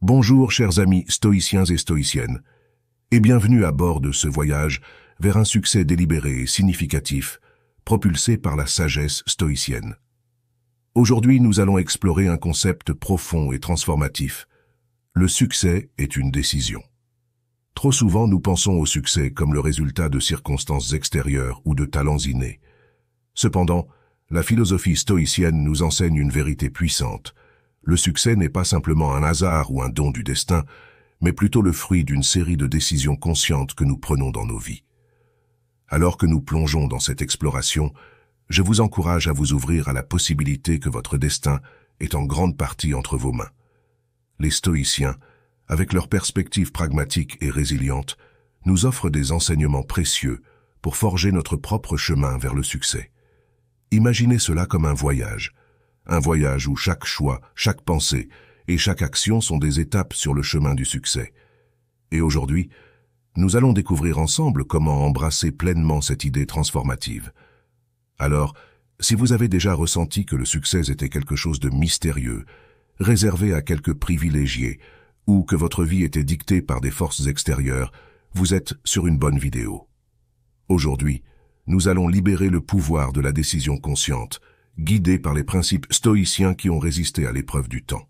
Bonjour chers amis stoïciens et stoïciennes, et bienvenue à bord de ce voyage vers un succès délibéré et significatif, propulsé par la sagesse stoïcienne. Aujourd'hui, nous allons explorer un concept profond et transformatif. Le succès est une décision. Trop souvent, nous pensons au succès comme le résultat de circonstances extérieures ou de talents innés. Cependant, la philosophie stoïcienne nous enseigne une vérité puissante. Le succès n'est pas simplement un hasard ou un don du destin, mais plutôt le fruit d'une série de décisions conscientes que nous prenons dans nos vies. Alors que nous plongeons dans cette exploration, je vous encourage à vous ouvrir à la possibilité que votre destin est en grande partie entre vos mains. Les stoïciens, avec leur perspective pragmatique et résiliente, nous offrent des enseignements précieux pour forger notre propre chemin vers le succès. Imaginez cela comme un voyage où chaque choix, chaque pensée et chaque action sont des étapes sur le chemin du succès. Et aujourd'hui, nous allons découvrir ensemble comment embrasser pleinement cette idée transformative. Alors, si vous avez déjà ressenti que le succès était quelque chose de mystérieux, réservé à quelques privilégiés, ou que votre vie était dictée par des forces extérieures, vous êtes sur une bonne vidéo. Aujourd'hui, nous allons libérer le pouvoir de la décision consciente, guidés par les principes stoïciens qui ont résisté à l'épreuve du temps.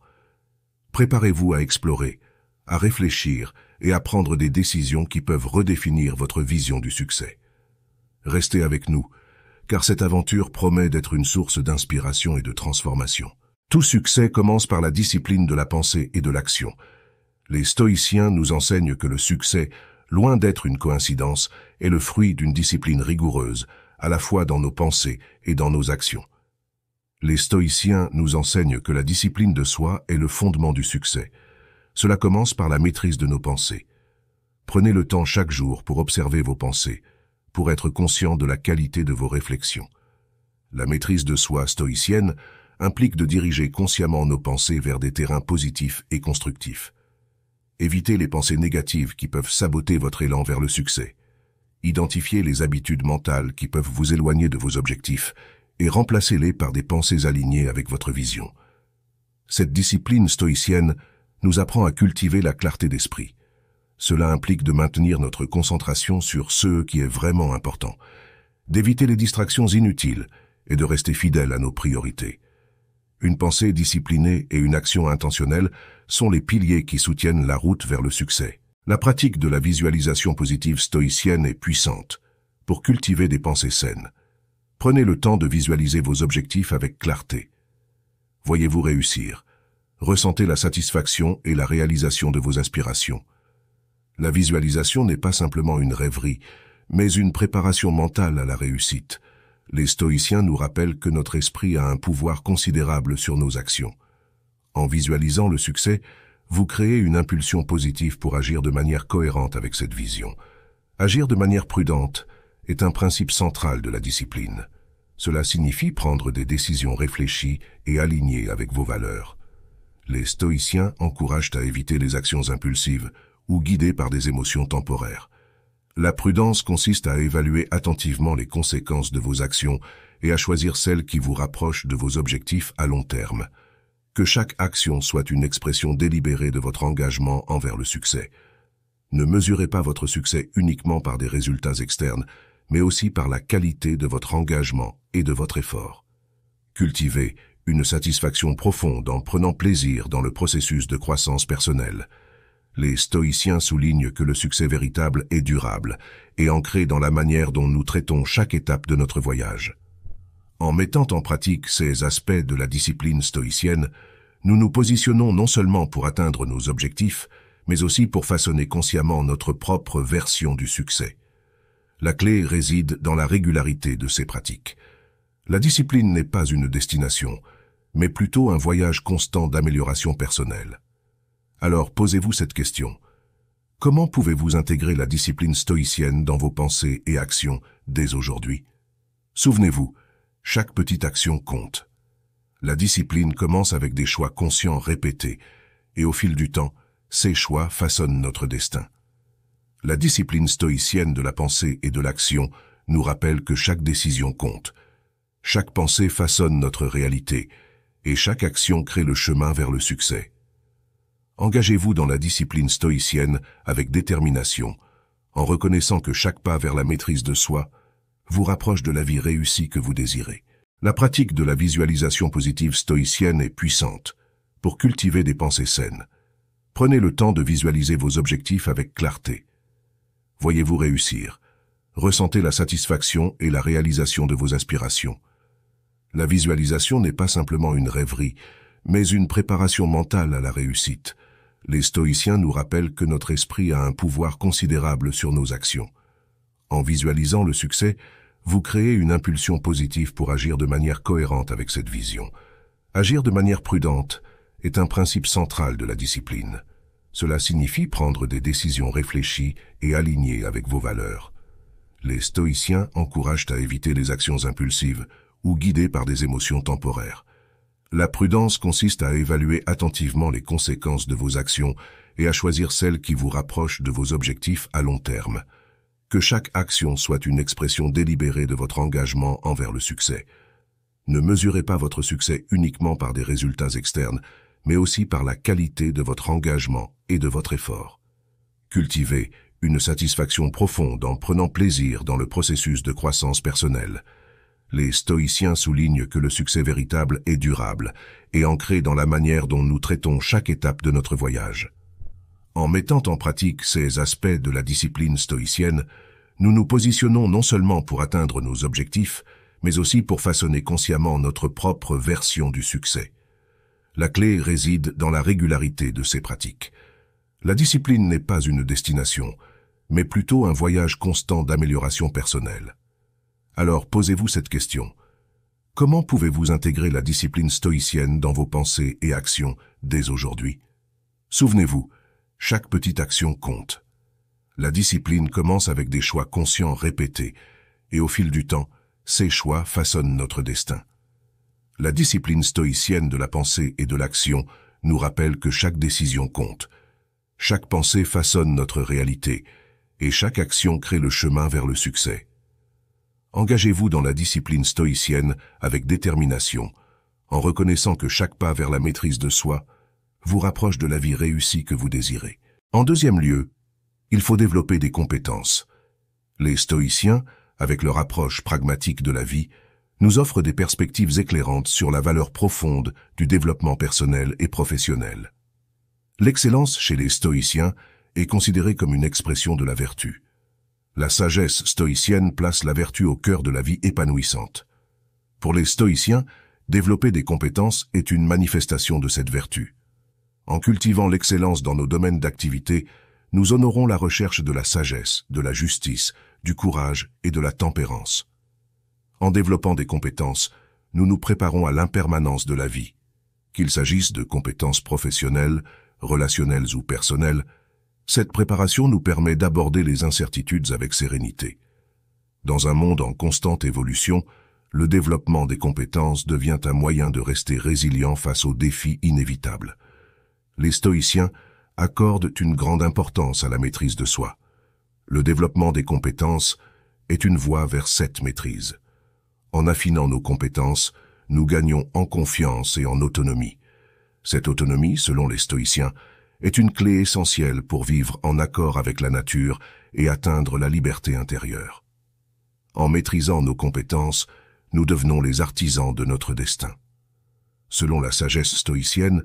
Préparez-vous à explorer, à réfléchir et à prendre des décisions qui peuvent redéfinir votre vision du succès. Restez avec nous, car cette aventure promet d'être une source d'inspiration et de transformation. Tout succès commence par la discipline de la pensée et de l'action. Les stoïciens nous enseignent que le succès, loin d'être une coïncidence, est le fruit d'une discipline rigoureuse, à la fois dans nos pensées et dans nos actions. Les stoïciens nous enseignent que la discipline de soi est le fondement du succès. Cela commence par la maîtrise de nos pensées. Prenez le temps chaque jour pour observer vos pensées, pour être conscient de la qualité de vos réflexions. La maîtrise de soi stoïcienne implique de diriger consciemment nos pensées vers des terrains positifs et constructifs. Évitez les pensées négatives qui peuvent saboter votre élan vers le succès. Identifiez les habitudes mentales qui peuvent vous éloigner de vos objectifs et remplacez-les par des pensées alignées avec votre vision. Cette discipline stoïcienne nous apprend à cultiver la clarté d'esprit. Cela implique de maintenir notre concentration sur ce qui est vraiment important, d'éviter les distractions inutiles et de rester fidèle à nos priorités. Une pensée disciplinée et une action intentionnelle sont les piliers qui soutiennent la route vers le succès. La pratique de la visualisation positive stoïcienne est puissante pour cultiver des pensées saines. Prenez le temps de visualiser vos objectifs avec clarté. Voyez-vous réussir. Ressentez la satisfaction et la réalisation de vos aspirations. La visualisation n'est pas simplement une rêverie, mais une préparation mentale à la réussite. Les stoïciens nous rappellent que notre esprit a un pouvoir considérable sur nos actions. En visualisant le succès, vous créez une impulsion positive pour agir de manière cohérente avec cette vision. Agir de manière prudente est un principe central de la discipline. Cela signifie prendre des décisions réfléchies et alignées avec vos valeurs. Les stoïciens encouragent à éviter les actions impulsives ou guidées par des émotions temporaires. La prudence consiste à évaluer attentivement les conséquences de vos actions et à choisir celles qui vous rapprochent de vos objectifs à long terme. Que chaque action soit une expression délibérée de votre engagement envers le succès. Ne mesurez pas votre succès uniquement par des résultats externes, mais aussi par la qualité de votre engagement et de votre effort. Cultivez une satisfaction profonde en prenant plaisir dans le processus de croissance personnelle. Les stoïciens soulignent que le succès véritable est durable et ancré dans la manière dont nous traitons chaque étape de notre voyage. En mettant en pratique ces aspects de la discipline stoïcienne, nous nous positionnons non seulement pour atteindre nos objectifs, mais aussi pour façonner consciemment notre propre version du succès. La clé réside dans la régularité de ces pratiques. La discipline n'est pas une destination, mais plutôt un voyage constant d'amélioration personnelle. Alors posez-vous cette question. Comment pouvez-vous intégrer la discipline stoïcienne dans vos pensées et actions dès aujourd'hui? Souvenez-vous, chaque petite action compte. La discipline commence avec des choix conscients répétés, et au fil du temps, ces choix façonnent notre destin. La discipline stoïcienne de la pensée et de l'action nous rappelle que chaque décision compte. Chaque pensée façonne notre réalité, et chaque action crée le chemin vers le succès. Engagez-vous dans la discipline stoïcienne avec détermination, en reconnaissant que chaque pas vers la maîtrise de soi vous rapproche de la vie réussie que vous désirez. La pratique de la visualisation positive stoïcienne est puissante pour cultiver des pensées saines. Prenez le temps de visualiser vos objectifs avec clarté. Voyez-vous réussir. Ressentez la satisfaction et la réalisation de vos aspirations. La visualisation n'est pas simplement une rêverie, mais une préparation mentale à la réussite. Les stoïciens nous rappellent que notre esprit a un pouvoir considérable sur nos actions. En visualisant le succès, vous créez une impulsion positive pour agir de manière cohérente avec cette vision. Agir de manière prudente est un principe central de la discipline. Cela signifie prendre des décisions réfléchies et alignées avec vos valeurs. Les stoïciens encouragent à éviter les actions impulsives ou guidées par des émotions temporaires. La prudence consiste à évaluer attentivement les conséquences de vos actions et à choisir celles qui vous rapprochent de vos objectifs à long terme. Que chaque action soit une expression délibérée de votre engagement envers le succès. Ne mesurez pas votre succès uniquement par des résultats externes, mais aussi par la qualité de votre engagement et de votre effort. Cultivez une satisfaction profonde en prenant plaisir dans le processus de croissance personnelle. Les stoïciens soulignent que le succès véritable est durable et ancré dans la manière dont nous traitons chaque étape de notre voyage. En mettant en pratique ces aspects de la discipline stoïcienne, nous nous positionnons non seulement pour atteindre nos objectifs, mais aussi pour façonner consciemment notre propre version du succès. La clé réside dans la régularité de ces pratiques. La discipline n'est pas une destination, mais plutôt un voyage constant d'amélioration personnelle. Alors posez-vous cette question. Comment pouvez-vous intégrer la discipline stoïcienne dans vos pensées et actions dès aujourd'hui? Souvenez-vous, chaque petite action compte. La discipline commence avec des choix conscients répétés, et au fil du temps, ces choix façonnent notre destin. La discipline stoïcienne de la pensée et de l'action nous rappelle que chaque décision compte. Chaque pensée façonne notre réalité, et chaque action crée le chemin vers le succès. Engagez-vous dans la discipline stoïcienne avec détermination, en reconnaissant que chaque pas vers la maîtrise de soi vous rapproche de la vie réussie que vous désirez. En deuxième lieu, il faut développer des compétences. Les stoïciens, avec leur approche pragmatique de la vie, nous offrent des perspectives éclairantes sur la valeur profonde du développement personnel et professionnel. L'excellence chez les stoïciens est considérée comme une expression de la vertu. La sagesse stoïcienne place la vertu au cœur de la vie épanouissante. Pour les stoïciens, développer des compétences est une manifestation de cette vertu. En cultivant l'excellence dans nos domaines d'activité, nous honorons la recherche de la sagesse, de la justice, du courage et de la tempérance. En développant des compétences, nous nous préparons à l'impermanence de la vie. Qu'il s'agisse de compétences professionnelles, relationnelles ou personnelles, cette préparation nous permet d'aborder les incertitudes avec sérénité. Dans un monde en constante évolution, le développement des compétences devient un moyen de rester résilient face aux défis inévitables. Les stoïciens accordent une grande importance à la maîtrise de soi. Le développement des compétences est une voie vers cette maîtrise. En affinant nos compétences, nous gagnons en confiance et en autonomie. Cette autonomie, selon les stoïciens, est une clé essentielle pour vivre en accord avec la nature et atteindre la liberté intérieure. En maîtrisant nos compétences, nous devenons les artisans de notre destin. Selon la sagesse stoïcienne,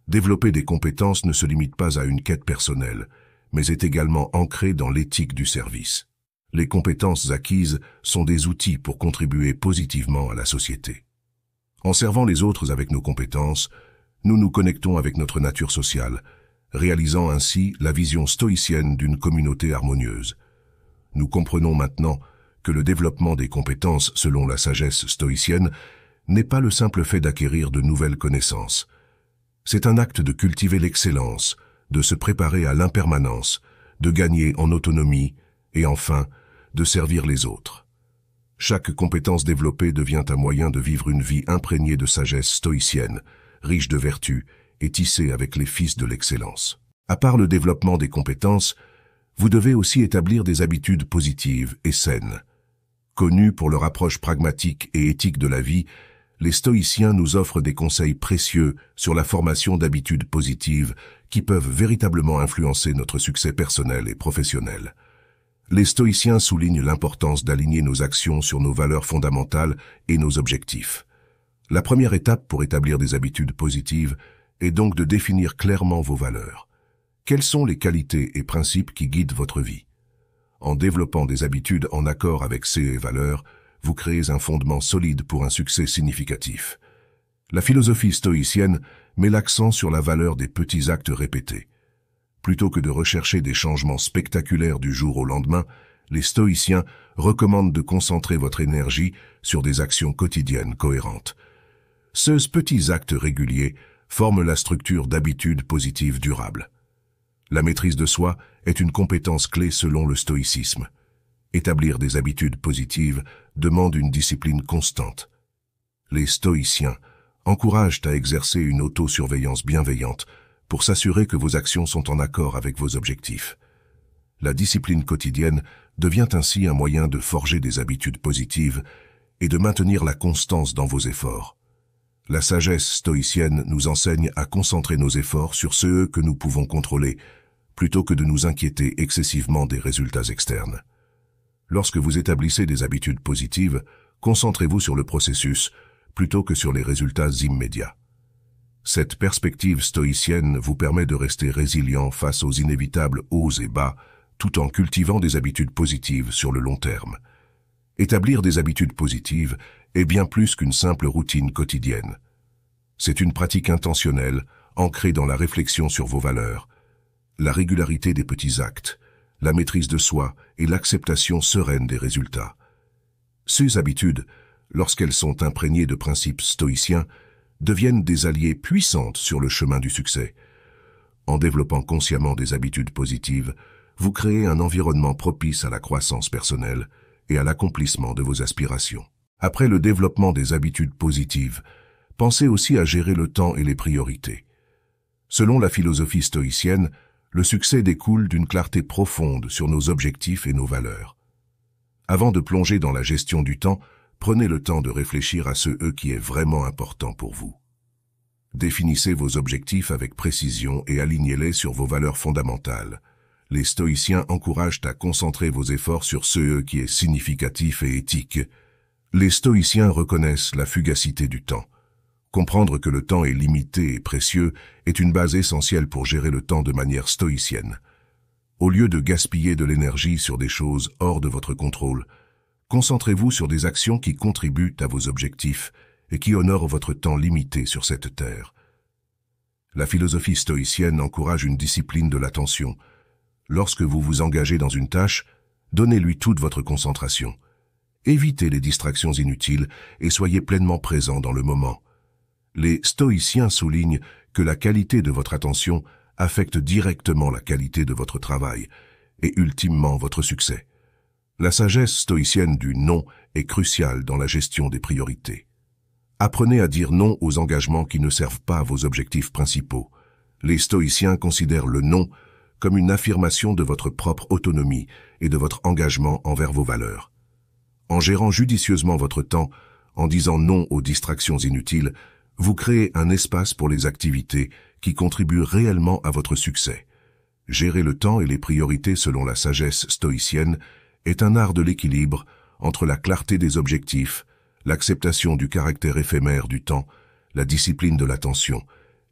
développer des compétences ne se limite pas à une quête personnelle, mais est également ancré dans l'éthique du service. Les compétences acquises sont des outils pour contribuer positivement à la société. En servant les autres avec nos compétences, nous nous connectons avec notre nature sociale, réalisant ainsi la vision stoïcienne d'une communauté harmonieuse. Nous comprenons maintenant que le développement des compétences selon la sagesse stoïcienne n'est pas le simple fait d'acquérir de nouvelles connaissances. C'est un acte de cultiver l'excellence, de se préparer à l'impermanence, de gagner en autonomie et enfin, de servir les autres. Chaque compétence développée devient un moyen de vivre une vie imprégnée de sagesse stoïcienne, riche de vertus et tissée avec les fils de l'excellence. À part le développement des compétences, vous devez aussi établir des habitudes positives et saines. Connus pour leur approche pragmatique et éthique de la vie, les stoïciens nous offrent des conseils précieux sur la formation d'habitudes positives qui peuvent véritablement influencer notre succès personnel et professionnel. Les stoïciens soulignent l'importance d'aligner nos actions sur nos valeurs fondamentales et nos objectifs. La première étape pour établir des habitudes positives est donc de définir clairement vos valeurs. Quelles sont les qualités et principes qui guident votre vie? En développant des habitudes en accord avec ces valeurs, vous créez un fondement solide pour un succès significatif. La philosophie stoïcienne met l'accent sur la valeur des petits actes répétés. Plutôt que de rechercher des changements spectaculaires du jour au lendemain, les stoïciens recommandent de concentrer votre énergie sur des actions quotidiennes cohérentes. Ces petits actes réguliers forment la structure d'habitudes positives durables. La maîtrise de soi est une compétence clé selon le stoïcisme. Établir des habitudes positives demande une discipline constante. Les stoïciens encouragent à exercer une autosurveillance bienveillante pour s'assurer que vos actions sont en accord avec vos objectifs. La discipline quotidienne devient ainsi un moyen de forger des habitudes positives et de maintenir la constance dans vos efforts. La sagesse stoïcienne nous enseigne à concentrer nos efforts sur ceux que nous pouvons contrôler, plutôt que de nous inquiéter excessivement des résultats externes. Lorsque vous établissez des habitudes positives, concentrez-vous sur le processus plutôt que sur les résultats immédiats. Cette perspective stoïcienne vous permet de rester résilient face aux inévitables hauts et bas, tout en cultivant des habitudes positives sur le long terme. Établir des habitudes positives est bien plus qu'une simple routine quotidienne. C'est une pratique intentionnelle, ancrée dans la réflexion sur vos valeurs, la régularité des petits actes, la maîtrise de soi et l'acceptation sereine des résultats. Ces habitudes, lorsqu'elles sont imprégnées de principes stoïciens, deviennent des alliés puissantes sur le chemin du succès. En développant consciemment des habitudes positives, vous créez un environnement propice à la croissance personnelle et à l'accomplissement de vos aspirations. Après le développement des habitudes positives, pensez aussi à gérer le temps et les priorités. Selon la philosophie stoïcienne, le succès découle d'une clarté profonde sur nos objectifs et nos valeurs. Avant de plonger dans la gestion du temps, prenez le temps de réfléchir à ce qui est vraiment important pour vous. Définissez vos objectifs avec précision et alignez-les sur vos valeurs fondamentales. Les stoïciens encouragent à concentrer vos efforts sur ce qui est significatif et éthique. Les stoïciens reconnaissent la fugacité du temps. Comprendre que le temps est limité et précieux est une base essentielle pour gérer le temps de manière stoïcienne. Au lieu de gaspiller de l'énergie sur des choses hors de votre contrôle, concentrez-vous sur des actions qui contribuent à vos objectifs et qui honorent votre temps limité sur cette terre. La philosophie stoïcienne encourage une discipline de l'attention. Lorsque vous vous engagez dans une tâche, donnez-lui toute votre concentration. Évitez les distractions inutiles et soyez pleinement présent dans le moment. Les stoïciens soulignent que la qualité de votre attention affecte directement la qualité de votre travail et ultimement votre succès. La sagesse stoïcienne du non est cruciale dans la gestion des priorités. Apprenez à dire non aux engagements qui ne servent pas à vos objectifs principaux. Les stoïciens considèrent le non comme une affirmation de votre propre autonomie et de votre engagement envers vos valeurs. En gérant judicieusement votre temps, en disant non aux distractions inutiles, vous créez un espace pour les activités qui contribuent réellement à votre succès. Gérer le temps et les priorités selon la sagesse stoïcienne est un art de l'équilibre entre la clarté des objectifs, l'acceptation du caractère éphémère du temps, la discipline de l'attention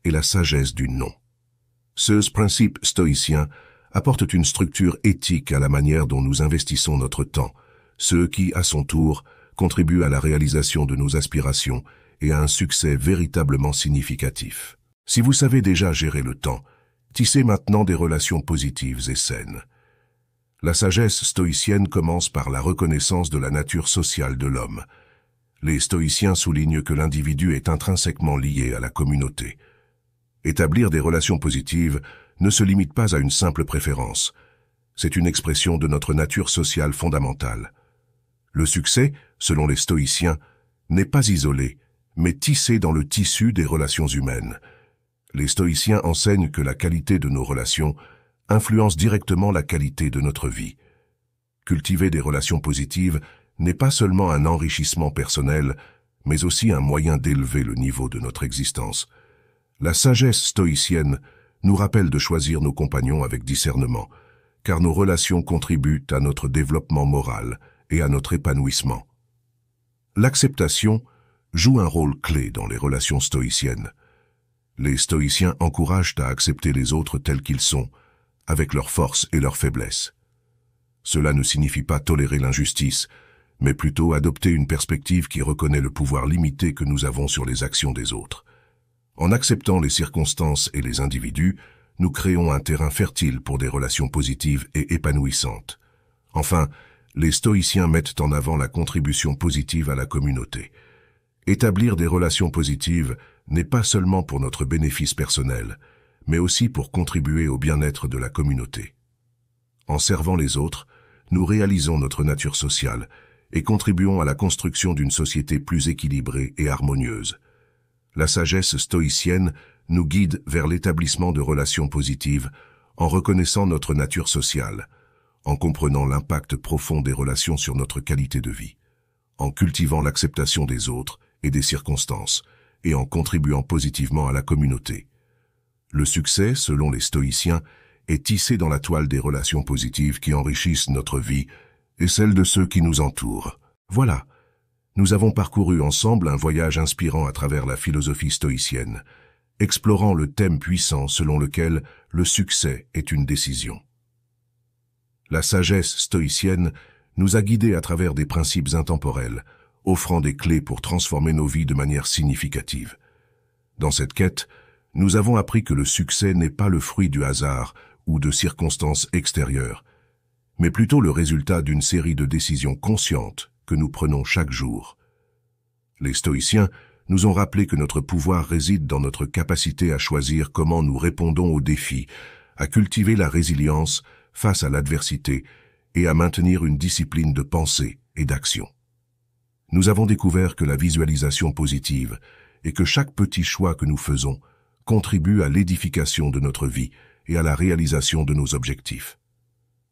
et la sagesse du non. Ces principes stoïciens apportent une structure éthique à la manière dont nous investissons notre temps, ce qui, à son tour, contribue à la réalisation de nos aspirations et à un succès véritablement significatif. Si vous savez déjà gérer le temps, tissez maintenant des relations positives et saines. La sagesse stoïcienne commence par la reconnaissance de la nature sociale de l'homme. Les stoïciens soulignent que l'individu est intrinsèquement lié à la communauté. Établir des relations positives ne se limite pas à une simple préférence. C'est une expression de notre nature sociale fondamentale. Le succès, selon les stoïciens, n'est pas isolé, mais tissé dans le tissu des relations humaines. Les stoïciens enseignent que la qualité de nos relations influence directement la qualité de notre vie. Cultiver des relations positives n'est pas seulement un enrichissement personnel, mais aussi un moyen d'élever le niveau de notre existence. La sagesse stoïcienne nous rappelle de choisir nos compagnons avec discernement, car nos relations contribuent à notre développement moral et à notre épanouissement. L'acceptation joue un rôle clé dans les relations stoïciennes. Les stoïciens encouragent à accepter les autres tels qu'ils sont, avec leurs forces et leurs faiblesses. Cela ne signifie pas tolérer l'injustice, mais plutôt adopter une perspective qui reconnaît le pouvoir limité que nous avons sur les actions des autres. En acceptant les circonstances et les individus, nous créons un terrain fertile pour des relations positives et épanouissantes. Enfin, les stoïciens mettent en avant la contribution positive à la communauté. Établir des relations positives n'est pas seulement pour notre bénéfice personnel, mais aussi pour contribuer au bien-être de la communauté. En servant les autres, nous réalisons notre nature sociale et contribuons à la construction d'une société plus équilibrée et harmonieuse. La sagesse stoïcienne nous guide vers l'établissement de relations positives en reconnaissant notre nature sociale, en comprenant l'impact profond des relations sur notre qualité de vie, en cultivant l'acceptation des autres et des circonstances, et en contribuant positivement à la communauté. Le succès, selon les stoïciens, est tissé dans la toile des relations positives qui enrichissent notre vie et celle de ceux qui nous entourent. Voilà, nous avons parcouru ensemble un voyage inspirant à travers la philosophie stoïcienne, explorant le thème puissant selon lequel le succès est une décision. La sagesse stoïcienne nous a guidés à travers des principes intemporels, offrant des clés pour transformer nos vies de manière significative. Dans cette quête, nous avons appris que le succès n'est pas le fruit du hasard ou de circonstances extérieures, mais plutôt le résultat d'une série de décisions conscientes que nous prenons chaque jour. Les stoïciens nous ont rappelé que notre pouvoir réside dans notre capacité à choisir comment nous répondons aux défis, à cultiver la résilience face à l'adversité et à maintenir une discipline de pensée et d'action. Nous avons découvert que la visualisation positive et que chaque petit choix que nous faisons contribue à l'édification de notre vie et à la réalisation de nos objectifs.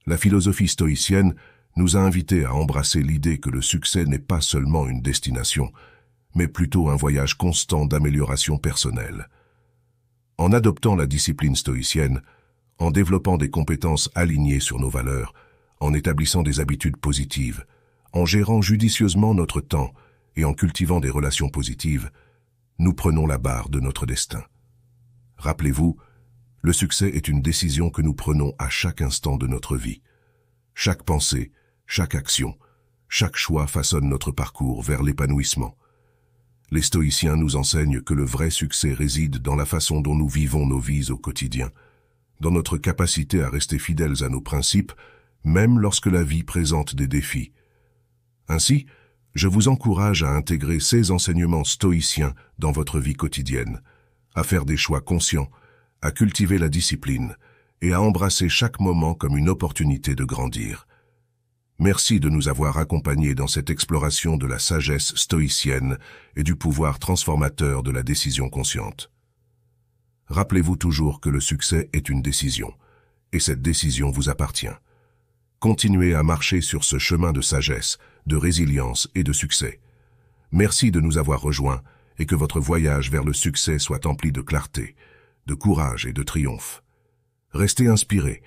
La philosophie stoïcienne nous a invités à embrasser l'idée que le succès n'est pas seulement une destination, mais plutôt un voyage constant d'amélioration personnelle. En adoptant la discipline stoïcienne, en développant des compétences alignées sur nos valeurs, en établissant des habitudes positives, en gérant judicieusement notre temps et en cultivant des relations positives, nous prenons la barre de notre destin. Rappelez-vous, le succès est une décision que nous prenons à chaque instant de notre vie. Chaque pensée, chaque action, chaque choix façonne notre parcours vers l'épanouissement. Les stoïciens nous enseignent que le vrai succès réside dans la façon dont nous vivons nos vies au quotidien, dans notre capacité à rester fidèles à nos principes, même lorsque la vie présente des défis. Ainsi, je vous encourage à intégrer ces enseignements stoïciens dans votre vie quotidienne, à faire des choix conscients, à cultiver la discipline et à embrasser chaque moment comme une opportunité de grandir. Merci de nous avoir accompagnés dans cette exploration de la sagesse stoïcienne et du pouvoir transformateur de la décision consciente. Rappelez-vous toujours que le succès est une décision, et cette décision vous appartient. Continuez à marcher sur ce chemin de sagesse, de résilience et de succès. Merci de nous avoir rejoints et que votre voyage vers le succès soit empli de clarté, de courage et de triomphe. Restez inspirés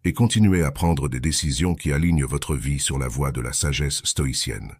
et continuez à prendre des décisions qui alignent votre vie sur la voie de la sagesse stoïcienne.